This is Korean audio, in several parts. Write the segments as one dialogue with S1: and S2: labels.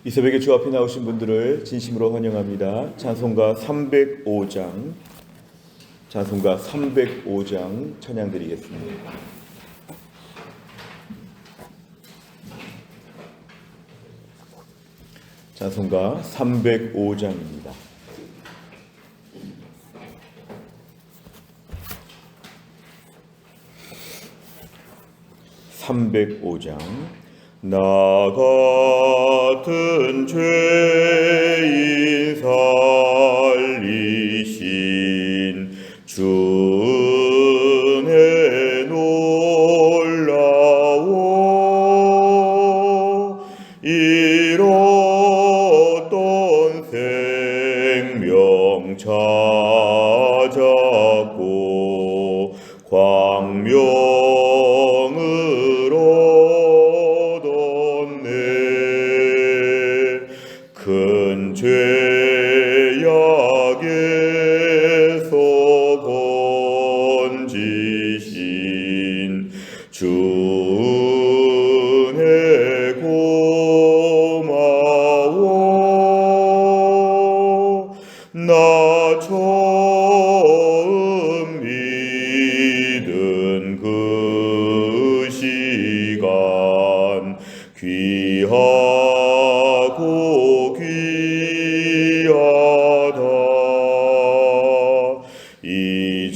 S1: 이 새벽에 주 앞에 나오신 분들을 진심으로 환영합니다. 찬송가 305장 찬양 드리겠습니다. 찬송가 305장입니다. 나 같은 죄인 살리신 주 은혜 놀라워 잃었던 생명 찾았고 광명을 얻었네. 큰 죄악에서 건지신 주 은혜 고마워. 나 처음 믿은 그 시간 귀하고 귀하다.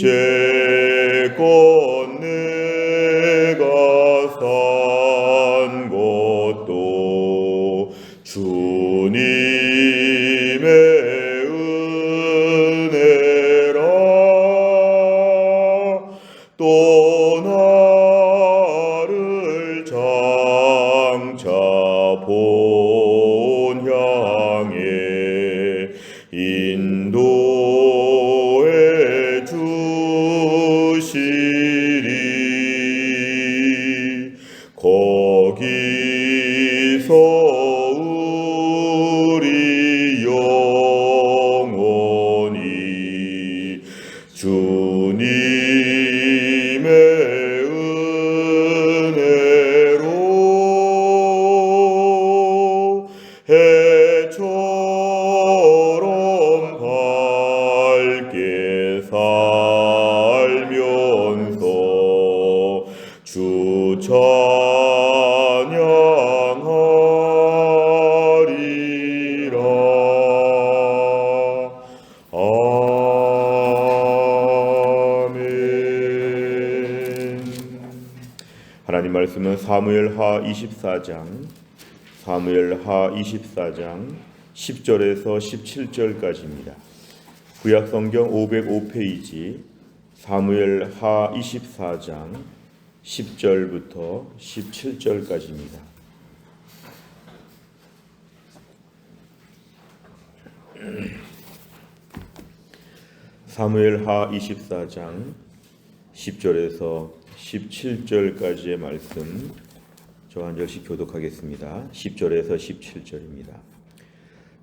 S1: 이제껏 내가 산 것도 주님의 은혜라. 또 나를 장차 본 향해 인도해 주시리. 거기서 우리 영원히 주님의 은혜로 해처럼 밝게 살면서 주 찬양하리라. 아멘. 하나님 말씀은 사무엘하 24장 10절에서 17절까지입니다. 구약 성경 505페이지 사무엘하 24장 10절부터 17절까지입니다. 사무엘하 24장 10절에서 17절까지의 말씀 저 한 절씩 교독하겠습니다. 10절에서 17절입니다.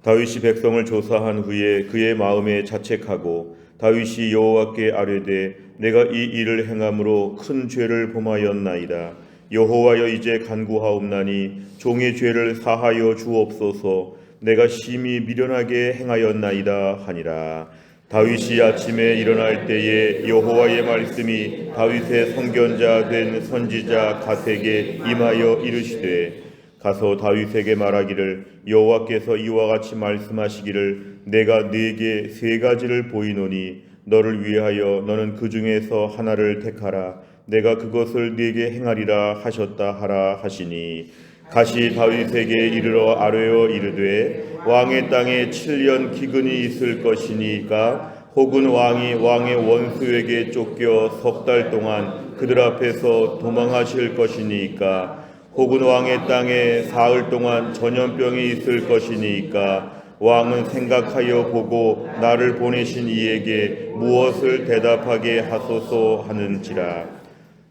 S1: 다윗이 백성을 조사한 후에 그의 마음에 자책하고 다윗이 여호와께 아뢰되 내가 이 일을 행함으로 큰 죄를 범하였나이다. 여호와여 이제 간구하옵나니 종의 죄를 사하여 주옵소서. 내가 심히 미련하게 행하였나이다 하니라. 다윗이 아침에 일어날 때에 여호와의 말씀이 다윗의 선견자 된 선지자 갓에게 임하여 이르시되 가서 다윗에게 말하기를 여호와께서 이와 같이 말씀하시기를 내가 네게 세 가지를 보이노니 너를 위하여 너는 그 중에서 하나를 택하라. 내가 그것을 네게 행하리라 하셨다 하라 하시니 가시 다윗에게 이르러 아뢰어 이르되 왕의 땅에 7년 기근이 있을 것이니까 혹은 왕이 왕의 원수에게 쫓겨 석 달 동안 그들 앞에서 도망하실 것이니까 혹은 왕의 땅에 사흘 동안 전염병이 있을 것이니까 왕은 생각하여 보고 나를 보내신 이에게 무엇을 대답하게 하소서 하는지라.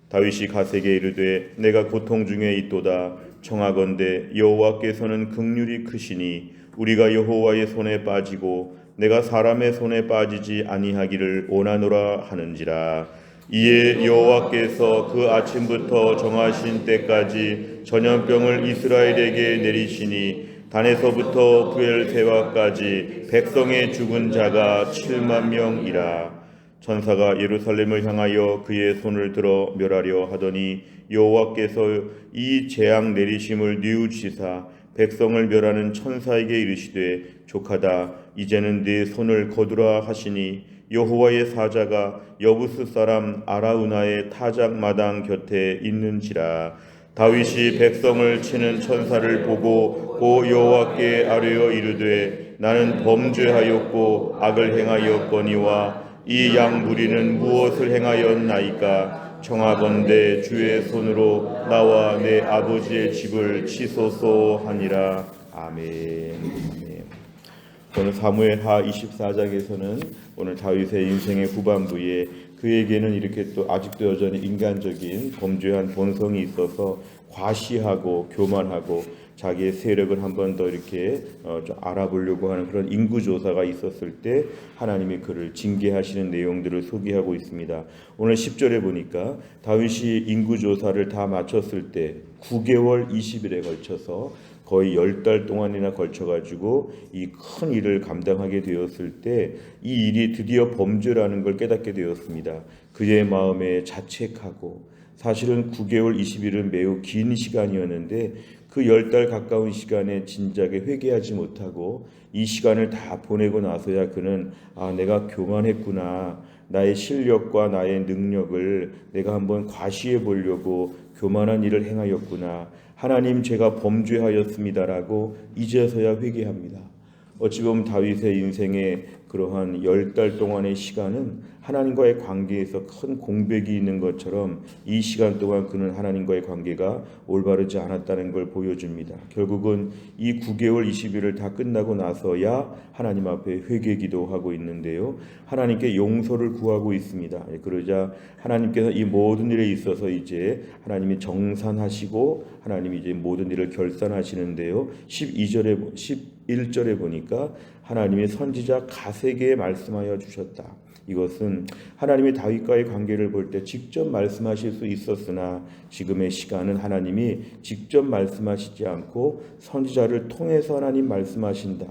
S1: 다윗이 갓에게 이르되 내가 고통 중에 있도다. 청하건대 여호와께서는 긍휼이 크시니 우리가 여호와의 손에 빠지고 내가 사람의 손에 빠지지 아니하기를 원하노라 하는지라. 이에 여호와께서 그 아침부터 정하신 때까지 전염병을 이스라엘에게 내리시니 단에서부터 부엘세바까지 백성의 죽은 자가 7만 명이라. 천사가 예루살렘을 향하여 그의 손을 들어 멸하려 하더니 여호와께서 이 재앙 내리심을 뉘우치사 백성을 멸하는 천사에게 이르시되 족하다 이제는 네 손을 거두라 하시니 여호와의 사자가 여부스 사람 아라우나의 타작마당 곁에 있는지라. 다윗이 백성을 치는 천사를 보고 고 여호와께 아뢰어 이르되 나는 범죄하였고 악을 행하였거니와 이 양 무리는 무엇을 행하였나이까. 청하건대 주의 손으로 나와 내 아버지의 집을 치소서 하니라. 아멘. 오늘 사무엘하 24장에서는 오늘 다윗의 인생의 후반부에 그에게는 이렇게 또 아직도 여전히 인간적인 범죄한 본성이 있어서 과시하고 교만하고 자기의 세력을 한 번 더 이렇게 좀 알아보려고 하는 그런 인구조사가 있었을 때 하나님이 그를 징계하시는 내용들을 소개하고 있습니다. 오늘 10절에 보니까 다윗이 인구조사를 다 마쳤을 때 9개월 20일에 걸쳐서 거의 10달 동안이나 걸쳐가지고 이 큰 일을 감당하게 되었을 때 이 일이 드디어 범죄라는 걸 깨닫게 되었습니다. 그의 마음에 자책하고 사실은 9개월 20일은 매우 긴 시간이었는데 그 10달 가까운 시간에 진작에 회개하지 못하고 이 시간을 다 보내고 나서야 그는 내가 교만했구나. 나의 실력과 나의 능력을 내가 한번 과시해 보려고 교만한 일을 행하였구나. 하나님 제가 범죄하였습니다라고 이제서야 회개합니다. 어찌 보면 다윗의 인생의 그러한 10달 동안의 시간은 하나님과의 관계에서 큰 공백이 있는 것처럼 이 시간 동안 그는 하나님과의 관계가 올바르지 않았다는 걸 보여줍니다. 결국은 이 9개월 20일을 다 끝나고 나서야 하나님 앞에 회개 기도하고 있는데요. 하나님께 용서를 구하고 있습니다. 그러자 하나님께서 이 모든 일에 있어서 이제 하나님이 정산하시고 하나님이 이제 모든 일을 결산하시는데요. 11절에 보니까 하나님이 선지자 가세게에 말씀하여 주셨다. 이것은 하나님이 다윗과의 관계를 볼 때 직접 말씀하실 수 있었으나 지금의 시간은 하나님이 직접 말씀하시지 않고 선지자를 통해서 하나님 말씀하신다.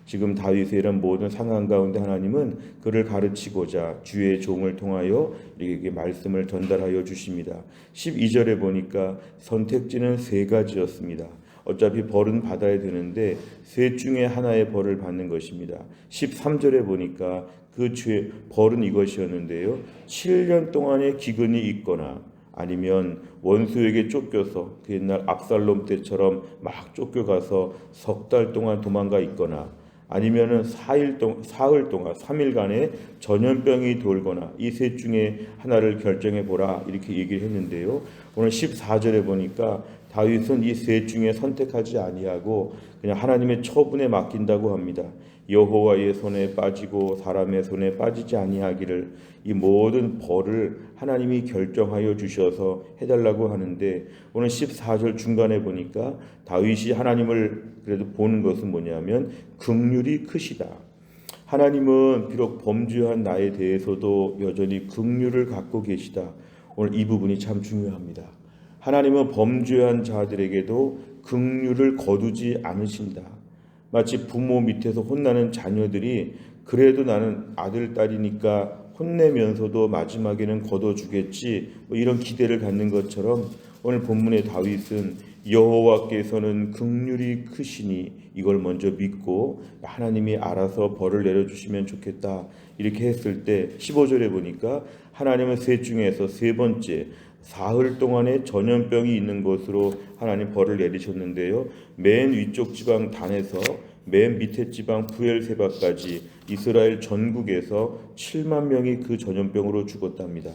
S1: 지금 다윗의 이런 모든 상황 가운데 하나님은 그를 가르치고자 주의 종을 통하여 이렇게 말씀을 전달하여 주십니다. 12절에 보니까 선택지는 3가지였습니다. 어차피 벌은 받아야 되는데 셋 중에 하나의 벌을 받는 것입니다. 13절에 보니까 그 죄 벌은 이것이었는데요. 7년 동안의 기근이 있거나 아니면 원수에게 쫓겨서 그 옛날 압살롬 때처럼 막 쫓겨가서 석 달 동안 도망가 있거나 아니면은 사흘 동안 3일간의 전염병이 돌거나 이 셋 중에 하나를 결정해 보라 이렇게 얘기를 했는데요. 오늘 14절에 보니까 다윗은 이 셋 중에 선택하지 아니하고 그냥 하나님의 처분에 맡긴다고 합니다. 여호와의 손에 빠지고 사람의 손에 빠지지 아니하기를 이 모든 벌을 하나님이 결정하여 주셔서 해달라고 하는데 오늘 14절 중간에 보니까 다윗이 하나님을 그래도 보는 것은 뭐냐면 긍휼이 크시다. 하나님은 비록 범죄한 나에 대해서도 여전히 긍휼을 갖고 계시다. 오늘 이 부분이 참 중요합니다. 하나님은 범죄한 자들에게도 긍휼을 거두지 않으신다. 마치 부모 밑에서 혼나는 자녀들이 그래도 나는 아들, 딸이니까 혼내면서도 마지막에는 거둬주겠지 이런 기대를 갖는 것처럼 오늘 본문의 다윗은 여호와께서는 긍휼이 크시니 이걸 먼저 믿고 하나님이 알아서 벌을 내려주시면 좋겠다 이렇게 했을 때 15절에 보니까 하나님은 셋 중에서 3번째 사흘 동안의 전염병이 있는 것으로 하나님 벌을 내리셨는데요. 맨 위쪽 지방 단에서 맨 밑에 지방 부엘세바까지 이스라엘 전국에서 7만 명이 그 전염병으로 죽었답니다.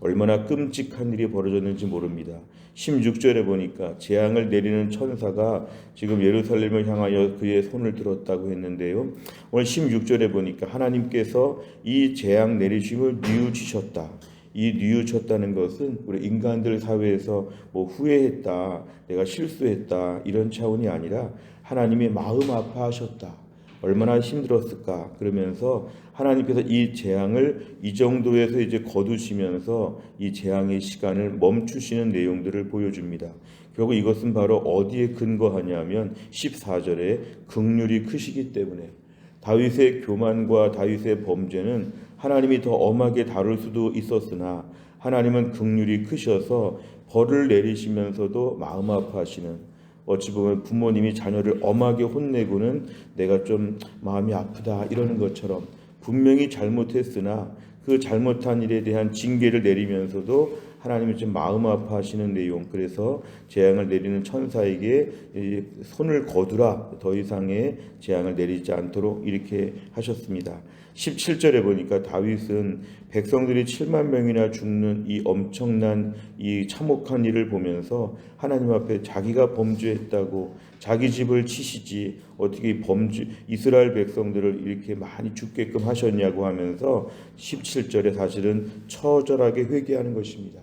S1: 얼마나 끔찍한 일이 벌어졌는지 모릅니다. 16절에 보니까 재앙을 내리는 천사가 지금 예루살렘을 향하여 그의 손을 들었다고 했는데요. 오늘 16절에 보니까 하나님께서 이 재앙 내리심을 뉘우치셨다. 이 뉘우쳤다는 것은 우리 인간들 사회에서 후회했다, 내가 실수했다 이런 차원이 아니라 하나님이 마음 아파하셨다. 얼마나 힘들었을까. 그러면서 하나님께서 이 재앙을 이 정도에서 이제 거두시면서 이 재앙의 시간을 멈추시는 내용들을 보여줍니다. 결국 이것은 바로 어디에 근거하냐면 14절에 긍휼이 크시기 때문에 다윗의 교만과 다윗의 범죄는 하나님이 더 엄하게 다룰 수도 있었으나 하나님은 긍휼이 크셔서 벌을 내리시면서도 마음 아파하시는, 어찌 보면 부모님이 자녀를 엄하게 혼내고는 내가 좀 마음이 아프다 이러는 것처럼 분명히 잘못했으나 그 잘못한 일에 대한 징계를 내리면서도 하나님이 좀 마음 아파하시는 내용. 그래서 재앙을 내리는 천사에게 손을 거두라, 더 이상의 재앙을 내리지 않도록 이렇게 하셨습니다. 17절에 보니까 다윗은 백성들이 7만 명이나 죽는 이 엄청난 이 참혹한 일을 보면서 하나님 앞에 자기가 범죄했다고 자기 집을 치시지 어떻게 이스라엘 백성들을 이렇게 많이 죽게끔 하셨냐고 하면서 17절에 사실은 처절하게 회개하는 것입니다.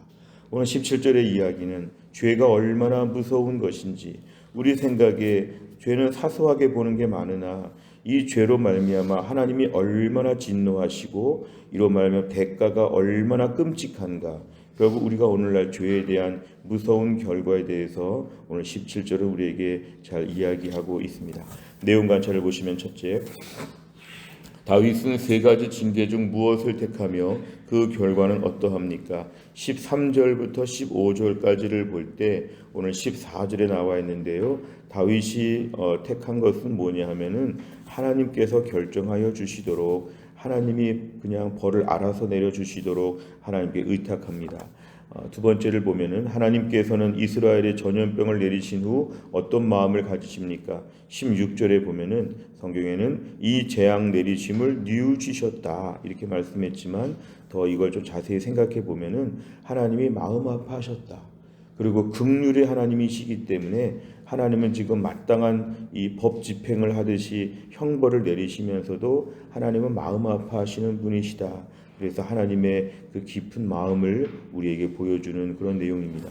S1: 오늘 17절의 이야기는 죄가 얼마나 무서운 것인지, 우리 생각에 죄는 사소하게 보는 게 많으나 이 죄로 말미암아 하나님이 얼마나 진노하시고 이로 말미암아 대가가 얼마나 끔찍한가, 결국 우리가 오늘날 죄에 대한 무서운 결과에 대해서 오늘 17절을 우리에게 잘 이야기하고 있습니다. 내용 관찰을 보시면, 첫째, 다윗은 세 가지 징계 중 무엇을 택하며 그 결과는 어떠합니까? 13절부터 15절까지를 볼 때 오늘 14절에 나와 있는데요. 다윗이 택한 것은 뭐냐 하면은 하나님께서 결정하여 주시도록, 하나님이 그냥 벌을 알아서 내려주시도록 하나님께 의탁합니다. 두 번째를 보면은 하나님께서는 이스라엘의 전염병을 내리신 후 어떤 마음을 가지십니까? 16절에 보면은 성경에는 이 재앙 내리심을 뉘우치셨다 이렇게 말씀했지만 더 이걸 좀 자세히 생각해 보면은 하나님이 마음 아파하셨다. 그리고 긍휼의 하나님이시기 때문에 하나님은 지금 마땅한 이 법 집행을 하듯이 형벌을 내리시면서도 하나님은 마음 아파하시는 분이시다. 그래서 하나님의 그 깊은 마음을 우리에게 보여주는 그런 내용입니다.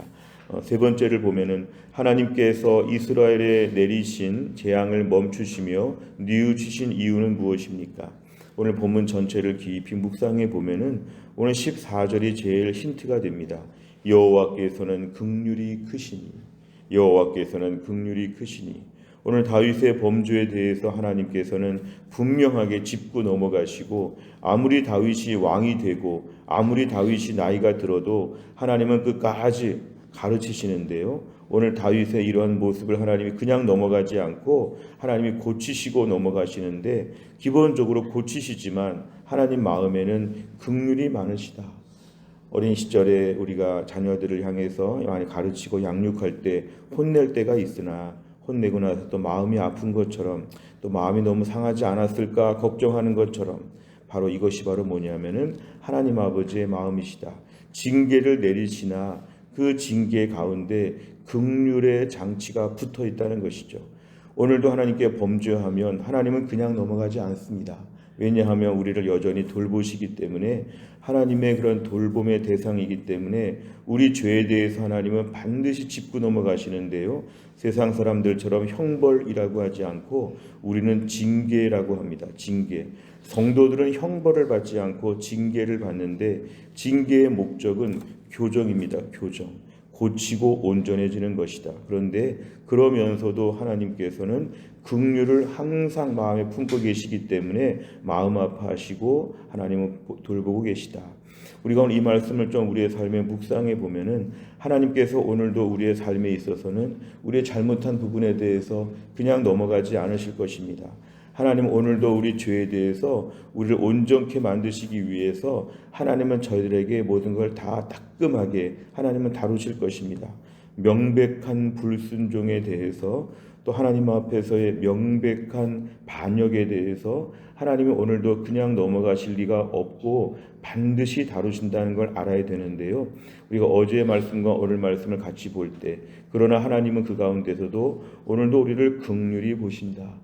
S1: 세 번째를 보면은 하나님께서 이스라엘에 내리신 재앙을 멈추시며 뉘우치신 이유는 무엇입니까? 오늘 본문 전체를 깊이 묵상해 보면은 오늘 14절이 제일 힌트가 됩니다. 여호와께서는 긍휼이 크시니, 여호와께서는 긍휼이 크시니. 오늘 다윗의 범죄에 대해서 하나님께서는 분명하게 짚고 넘어가시고, 아무리 다윗이 왕이 되고 아무리 다윗이 나이가 들어도 하나님은 끝까지 가르치시는데요. 오늘 다윗의 이러한 모습을 하나님이 그냥 넘어가지 않고 하나님이 고치시고 넘어가시는데, 기본적으로 고치시지만 하나님 마음에는 긍휼이 많으시다. 어린 시절에 우리가 자녀들을 향해서 많이 가르치고 양육할 때 혼낼 때가 있으나 혼내고 나서 또 마음이 아픈 것처럼, 또 마음이 너무 상하지 않았을까 걱정하는 것처럼, 바로 이것이 바로 뭐냐면은 하나님 아버지의 마음이시다. 징계를 내리시나 그 징계 가운데 긍휼의 장치가 붙어 있다는 것이죠. 오늘도 하나님께 범죄하면 하나님은 그냥 넘어가지 않습니다. 왜냐하면 우리를 여전히 돌보시기 때문에, 하나님의 그런 돌봄의 대상이기 때문에 우리 죄에 대해서 하나님은 반드시 짚고 넘어가시는데요. 세상 사람들처럼 형벌이라고 하지 않고 우리는 징계라고 합니다. 징계. 성도들은 형벌을 받지 않고 징계를 받는데, 징계의 목적은 교정입니다. 교정. 고치고 온전해지는 것이다. 그런데 그러면서도 하나님께서는 긍휼을 항상 마음에 품고 계시기 때문에 마음 아파하시고 하나님은 돌보고 계시다. 우리가 오늘 이 말씀을 좀 우리의 삶에 묵상해 보면은 하나님께서 오늘도 우리의 삶에 있어서는 우리의 잘못한 부분에 대해서 그냥 넘어가지 않으실 것입니다. 하나님은 오늘도 우리 죄에 대해서 우리를 온전케 만드시기 위해서 하나님은 저희들에게 모든 걸 다 따끔하게 하나님은 다루실 것입니다. 명백한 불순종에 대해서, 또 하나님 앞에서의 명백한 반역에 대해서 하나님이 오늘도 그냥 넘어가실 리가 없고 반드시 다루신다는 걸 알아야 되는데요. 우리가 어제의 말씀과 오늘 말씀을 같이 볼 때, 그러나 하나님은 그 가운데서도 오늘도 우리를 긍휼히 보신다.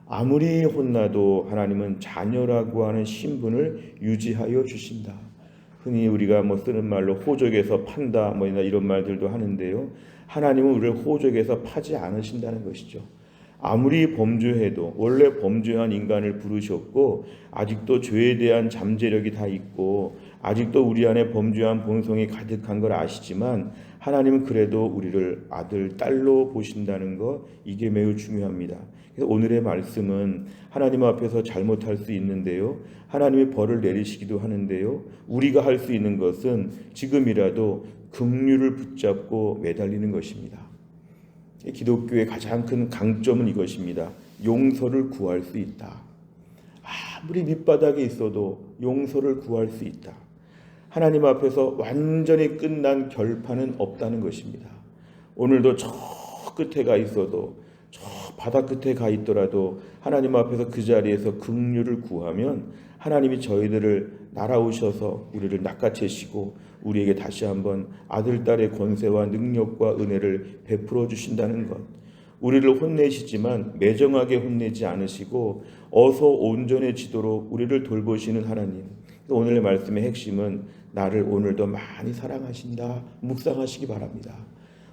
S1: 아무리 혼나도 하나님은 자녀라고 하는 신분을 유지하여 주신다. 흔히 우리가 쓰는 말로 호적에서 판다 이런 말들도 하는데요. 하나님은 우리를 호적에서 파지 않으신다는 것이죠. 아무리 범죄해도 원래 범죄한 인간을 부르셨고 아직도 죄에 대한 잠재력이 다 있고 아직도 우리 안에 범죄한 본성이 가득한 걸 아시지만, 하나님은 그래도 우리를 아들, 딸로 보신다는 것, 이게 매우 중요합니다. 그래서 오늘의 말씀은 하나님 앞에서 잘못할 수 있는데요, 하나님의 벌을 내리시기도 하는데요, 우리가 할 수 있는 것은 지금이라도 긍휼을 붙잡고 매달리는 것입니다. 기독교의 가장 큰 강점은 이것입니다. 용서를 구할 수 있다. 아무리 밑바닥에 있어도 용서를 구할 수 있다. 하나님 앞에서 완전히 끝난 결판은 없다는 것입니다. 오늘도 저 끝에 가 있어도, 저 바다 끝에 가 있더라도 하나님 앞에서 그 자리에서 긍휼을 구하면 하나님이 저희들을 날아오셔서 우리를 낚아채시고 우리에게 다시 한번 아들, 딸의 권세와 능력과 은혜를 베풀어 주신다는 것. 우리를 혼내시지만 매정하게 혼내지 않으시고 어서 온전해지도록 우리를 돌보시는 하나님. 오늘의 말씀의 핵심은 나를 오늘도 많이 사랑하신다 묵상하시기 바랍니다.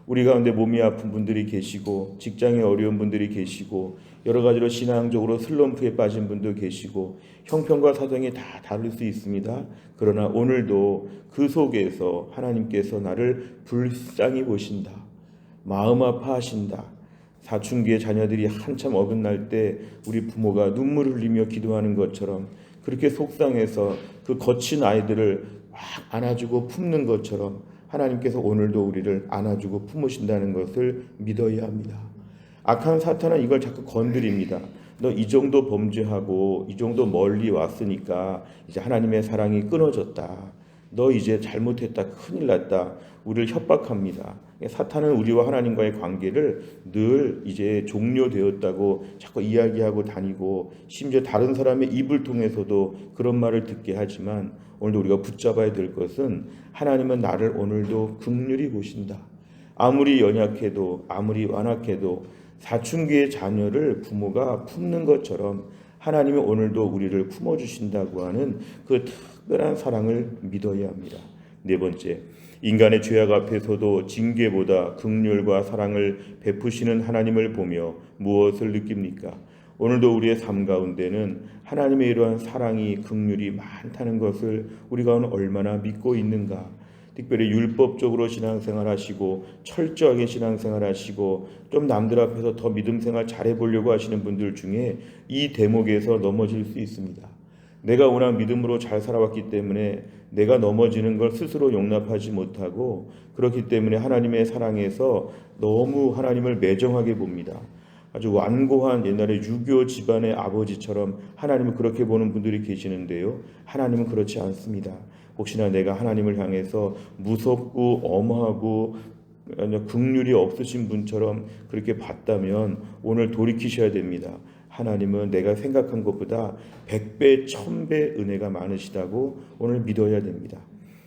S1: 우리 가운데 몸이 아픈 분들이 계시고 직장에 어려운 분들이 계시고 여러 가지로 신앙적으로 슬럼프에 빠진 분도 계시고 형편과 사정이 다 다를 수 있습니다. 그러나 오늘도 그 속에서 하나님께서 나를 불쌍히 보신다. 마음 아파하신다. 사춘기의 자녀들이 한참 어긋날 때 우리 부모가 눈물을 흘리며 기도하는 것처럼 그렇게 속상해서 그 거친 아이들을 막 안아주고 품는 것처럼 하나님께서 오늘도 우리를 안아주고 품으신다는 것을 믿어야 합니다. 악한 사탄은 이걸 자꾸 건드립니다. 너 이 정도 범죄하고 이 정도 멀리 왔으니까 이제 하나님의 사랑이 끊어졌다. 너 이제 잘못했다. 큰일 났다. 우리를 협박합니다. 사탄은 우리와 하나님과의 관계를 늘 이제 종료되었다고 자꾸 이야기하고 다니고 심지어 다른 사람의 입을 통해서도 그런 말을 듣게 하지만 오늘도 우리가 붙잡아야 될 것은 하나님은 나를 오늘도 긍휼히 보신다. 아무리 연약해도 아무리 완악해도 사춘기의 자녀를 부모가 품는 것처럼 하나님이 오늘도 우리를 품어주신다고 하는 그 특별한 사랑을 믿어야 합니다. 네 번째, 인간의 죄악 앞에서도 징계보다 긍휼과 사랑을 베푸시는 하나님을 보며 무엇을 느낍니까? 오늘도 우리의 삶 가운데는 하나님의 이러한 사랑이 긍휼이 많다는 것을 우리가 얼마나 믿고 있는가? 특별히 율법적으로 신앙생활 하시고 철저하게 신앙생활 하시고 좀 남들 앞에서 더 믿음생활 잘해보려고 하시는 분들 중에 이 대목에서 넘어질 수 있습니다. 내가 워낙 믿음으로 잘 살아왔기 때문에 내가 넘어지는 걸 스스로 용납하지 못하고 그렇기 때문에 하나님의 사랑에서 너무 하나님을 매정하게 봅니다. 아주 완고한 옛날에 유교 집안의 아버지처럼 하나님을 그렇게 보는 분들이 계시는데요. 하나님은 그렇지 않습니다. 혹시나 내가 하나님을 향해서 무섭고 엄하고 긍휼이 없으신 분처럼 그렇게 봤다면 오늘 돌이키셔야 됩니다. 하나님은 내가 생각한 것보다 100배, 1000배 은혜가 많으시다고 오늘 믿어야 됩니다.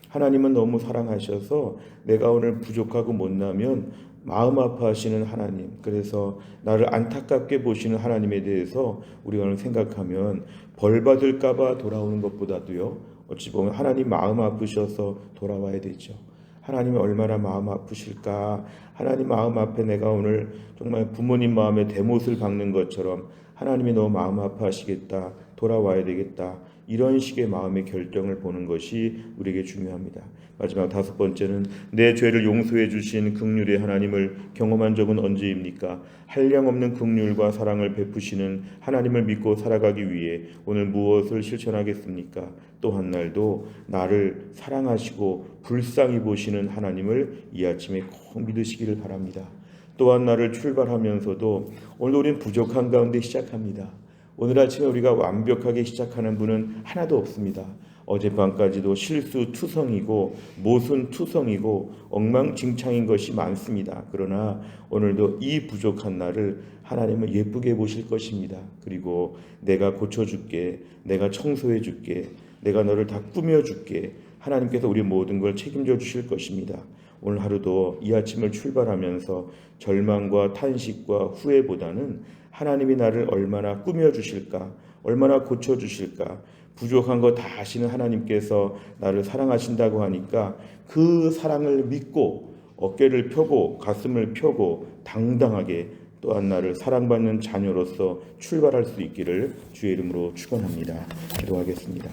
S1: 하나님은 너무 사랑하셔서 내가 오늘 부족하고 못나면 마음 아파하시는 하나님, 그래서 나를 안타깝게 보시는 하나님에 대해서 우리가 오늘 생각하면 벌 받을까 봐 돌아오는 것보다도요, 어찌 보면 하나님 마음 아프셔서 돌아와야 되죠. 하나님이 얼마나 마음 아프실까. 하나님 마음 앞에 내가 오늘 정말 부모님 마음에 대못을 박는 것처럼 하나님이 너무 마음 아파하시겠다. 돌아와야 되겠다. 이런 식의 마음의 결정을 보는 것이 우리에게 중요합니다. 마지막 다섯 번째는 내 죄를 용서해 주신 긍휼의 하나님을 경험한 적은 언제입니까? 한량없는 긍휼과 사랑을 베푸시는 하나님을 믿고 살아가기 위해 오늘 무엇을 실천하겠습니까? 또 한 날도 나를 사랑하시고 불쌍히 보시는 하나님을 이 아침에 꼭 믿으시기를 바랍니다. 또한 나를 출발하면서도 오늘 우리는 부족한 가운데 시작합니다. 오늘 아침에 우리가 완벽하게 시작하는 분은 하나도 없습니다. 어젯밤까지도 실수투성이고 모순투성이고 엉망진창인 것이 많습니다. 그러나 오늘도 이 부족한 나를 하나님은 예쁘게 보실 것입니다. 그리고 내가 고쳐줄게, 내가 청소해줄게, 내가 너를 다 꾸며줄게. 하나님께서 우리 모든 걸 책임져 주실 것입니다. 오늘 하루도 이 아침을 출발하면서 절망과 탄식과 후회보다는 하나님이 나를 얼마나 꾸며주실까, 얼마나 고쳐주실까, 부족한 거 다 아시는 하나님께서 나를 사랑하신다고 하니까 그 사랑을 믿고 어깨를 펴고 가슴을 펴고 당당하게 또한 나를 사랑받는 자녀로서 출발할 수 있기를 주의 이름으로 축원합니다. 기도하겠습니다.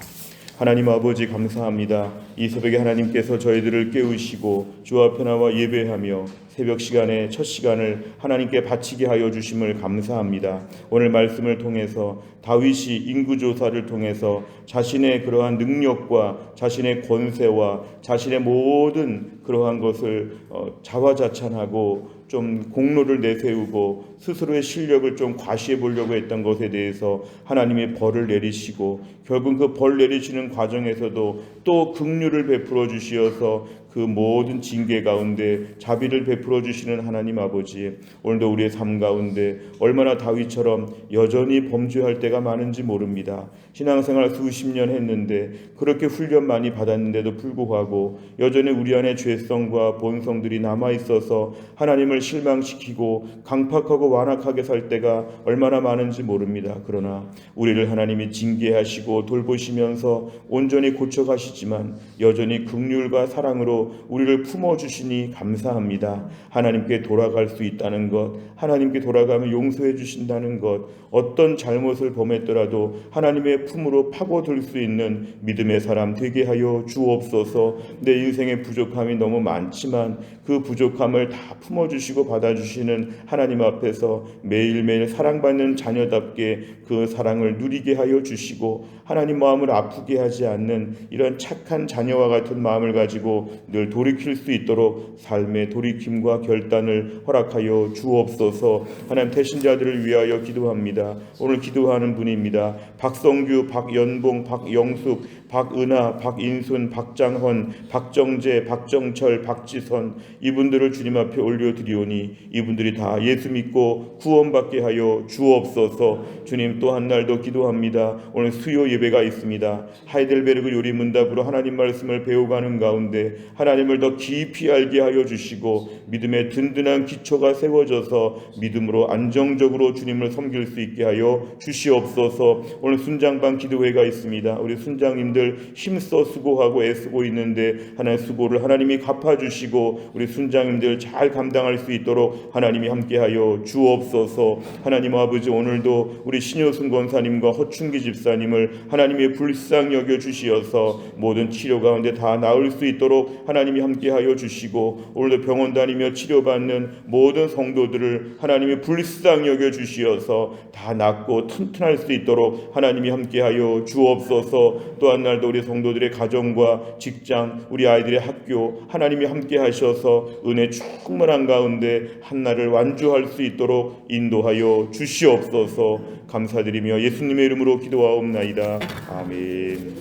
S1: 하나님 아버지 감사합니다. 이 새벽에 하나님께서 저희들을 깨우시고 주 앞에 나와 예배하며 새벽 시간에 첫 시간을 하나님께 바치게 하여 주심을 감사합니다. 오늘 말씀을 통해서 다윗이 인구조사를 통해서 자신의 그러한 능력과 자신의 권세와 자신의 모든 그러한 것을 자화자찬하고 좀 공로를 내세우고 스스로의 실력을 좀 과시해 보려고 했던 것에 대해서 하나님이 벌을 내리시고 결국 그 벌 내리시는 과정에서도 또 긍휼을 베풀어 주시어서 그 모든 징계 가운데 자비를 베풀어 주시는 하나님 아버지, 오늘도 우리의 삶 가운데 얼마나 다윗처럼 여전히 범죄할 때가 많은지 모릅니다. 신앙생활 수십 년 했는데 그렇게 훈련 많이 받았는데도 불구하고 여전히 우리 안에 죄성과 본성들이 남아있어서 하나님을 실망시키고 강팍하고 완악하게 살 때가 얼마나 많은지 모릅니다. 그러나 우리를 하나님이 징계하시고 돌보시면서 온전히 고쳐가시지만 여전히 긍휼과 사랑으로 우리를 품어주시니 감사합니다. 하나님께 돌아갈 수 있다는 것, 하나님께 돌아가면 용서해 주신다는 것, 어떤 잘못을 범했더라도 하나님의 품으로 파고들 수 있는 믿음의 사람 되게 하여 주옵소서. 내 인생의 부족함이 너무 많지만 그 부족함을 다 품어주시고 받아주시는 하나님 앞에서 매일매일 사랑받는 자녀답게 그 사랑을 누리게 하여 주시고 하나님 마음을 아프게 하지 않는 이런 착한 자녀와 같은 마음을 가지고 늘 돌이킬 수 있도록 삶의 돌이킴과 결단을 허락하여 주옵소서. 하나님 태신자들을 위하여 기도합니다. 오늘 기도하는 분입니다. 박성규, 박연봉, 박영숙, 박은하, 박인순, 박장헌, 박정재, 박정철, 박지선, 이분들을 주님 앞에 올려드리오니 이분들이 다 예수 믿고 구원받게 하여 주옵소서. 주님, 또 한 날도 기도합니다. 오늘 수요 예배가 있습니다. 하이델베르그 요리문답으로 하나님 말씀을 배워가는 가운데 하나님을 더 깊이 알게 하여 주시고 믿음의 든든한 기초가 세워져서 믿음으로 안정적으로 주님을 섬길 수 있게 하여 주시옵소서. 오늘 순장반 기도회가 있습니다. 우리 순장님들 힘써 수고하고 애쓰고 있는데 하나님 수고를 하나님이 갚아주시고 우리 순장님들 잘 감당할 수 있도록 하나님이 함께하여 주옵소서. 하나님 아버지, 오늘도 우리 신효순 권사님과 허충기 집사님을 하나님의 불쌍히 여겨 주시어서 모든 치료 가운데 다 나을 수 있도록 하나님이 함께하여 주시고 오늘도 병원 다니며 치료받는 모든 성도들을 하나님이 불쌍히 여겨 주시어서 다 낫고 튼튼할 수 있도록 하나님이 함께하여 주옵소서. 또한 날도 우리 성도들의 가정과 직장, 우리 아이들의 학교 하나님이 함께하셔서 은혜 충만한 가운데 한날을 완주할 수 있도록 인도하여 주시옵소서. 감사드리며 예수님의 이름으로 기도하옵나이다. 아멘.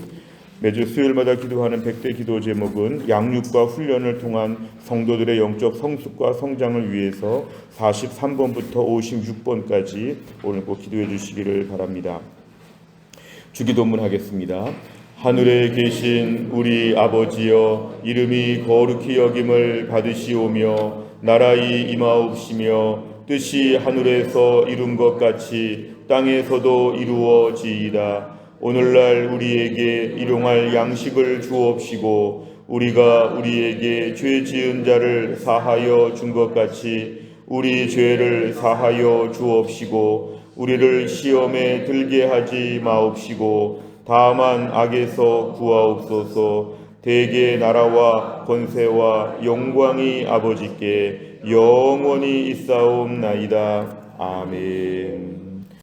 S1: 매주 수요일마다 기도하는 100대 기도 제목은 양육과 훈련을 통한 성도들의 영적 성숙과 성장을 위해서 43번부터 56번까지 오늘 꼭 기도해 주시기를 바랍니다. 주기도문 하겠습니다. 하늘에 계신 우리 아버지여, 이름이 거룩히 여김을 받으시오며 나라의 임하옵시며 뜻이 하늘에서 이룬 것 같이 땅에서도 이루어지이다. 오늘날 우리에게 일용할 양식을 주옵시고 우리가 우리에게 죄 지은 자를 사하여 준 것 같이 우리 죄를 사하여 주옵시고 우리를 시험에 들게 하지 마옵시고 다만 악에서 구하옵소서. 대개 나라와 권세와 영광이 아버지께 영원히 있사옵나이다. 아멘.